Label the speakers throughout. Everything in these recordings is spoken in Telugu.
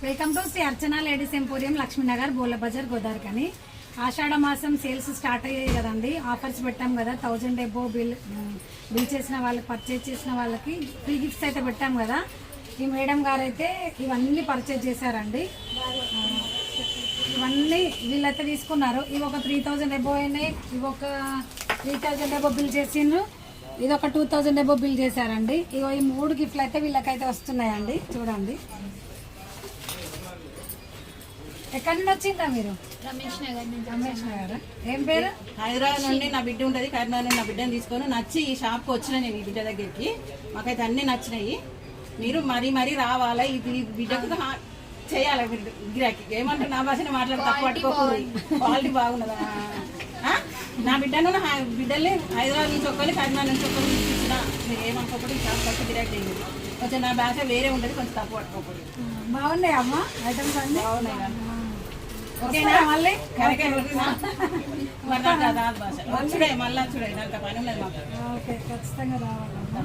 Speaker 1: Welcome to Sri Archana ladies emporium Lakshminagar Bola Bazar Godavarikhani. ఆషాఢ మాసం సేల్స్ స్టార్ట్ అయ్యాయి కదండి. ఆఫర్స్ పెట్టాం కదా. 1000 ఎబో బిల్ చేసిన వాళ్ళకి, పర్చేజ్ చేసిన వాళ్ళకి ఫ్రీ గిఫ్ట్స్ అయితే పెట్టాం కదా. ఈ మేడం గారు అయితే ఇవన్నీ పర్చేజ్ చేశారండి. ఇవన్నీ వీళ్ళైతే తీసుకున్నారు. ఇవి ఒక 3000 ఎబో అయినాయి. ఇవి ఒక 3000 ఎబో బిల్ చేసిండ్రు. ఇది ఒక 2000 ఎబో బిల్ చేశారండి. ఇగో ఈ 3 గిఫ్ట్లు అయితే వీళ్ళకైతే వస్తున్నాయండి. చూడండి. ఎక్కడి నుండి వచ్చిందా మీరు?
Speaker 2: రమేష్ నగర్ నుంచి.
Speaker 1: రమేష్ నగర్. ఏం పేరు?
Speaker 3: హైదరాబాద్ నుండి నా బిడ్డ ఉంటుంది. కరీంనగర్ నుండి నా బిడ్డను తీసుకొని నచ్చి ఈ షాప్కి వచ్చిన నేను ఈ బిడ్డ దగ్గరికి. మాకైతే అన్నీ నచ్చినాయి. మీరు మరీ రావాలా. ఇది బిడ్డకు చేయాలి. గిరాకీ ఏమంటారు, నా భాషను మాట్లాడి తప్పు పట్టుకోకూడదు. క్వాలిటీ బాగున్నదా? నా బిడ్డను బిడ్డల్ని హైదరాబాద్ నుంచి ఒక్కరి, కరీంనగర్ నుంచి ఒక్కరు ఇచ్చిన మీరు ఏమనుకోకూడదు. ఈ షాప్ ఫస్ట్ గిరాకీ చేయండి. కొంచెం నా భాష వేరే ఉంటుంది, కొంచెం తప్పు పట్టుకోకూడదు.
Speaker 1: బాగున్నాయి అమ్మ ఐటమ్స్ అన్ని
Speaker 3: బాగున్నాయి.
Speaker 1: ఓకేనా? మళ్ళీ
Speaker 3: చూడే మళ్ళా చూడే నాకు పని ఉన్నది మాకు.
Speaker 1: ఓకే, ఖచ్చితంగా రావాలమ్మా.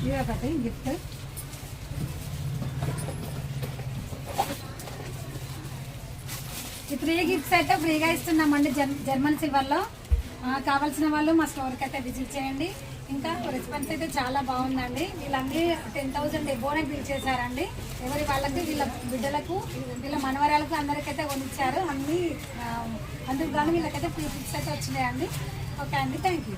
Speaker 1: ఇది ఒకటి గిఫ్ట్. ఈ 3 గిఫ్ట్స్ అయితే ఫ్రీగా ఇస్తున్నామండి జర్మన్ సిల్వర్లో. కావాల్సిన వాళ్ళు మా స్టోర్కి అయితే విజిట్ చేయండి. ఇంకా రెస్పాన్స్ అయితే చాలా బాగుందండి. వీళ్ళందరూ 10,000 ఎబోనే బిల్ చేశారండి. ఎవరి వాళ్ళకి, వీళ్ళ బిడ్డలకు, వీళ్ళ మనవరాలకు అందరికైతే కొనిచ్చారు. అన్నీ అందుకు కానీ వీళ్ళకైతే ఫ్రీ గిఫ్ట్స్ అయితే వచ్చినాయండి. ఓకే అండి, థ్యాంక్ యూ.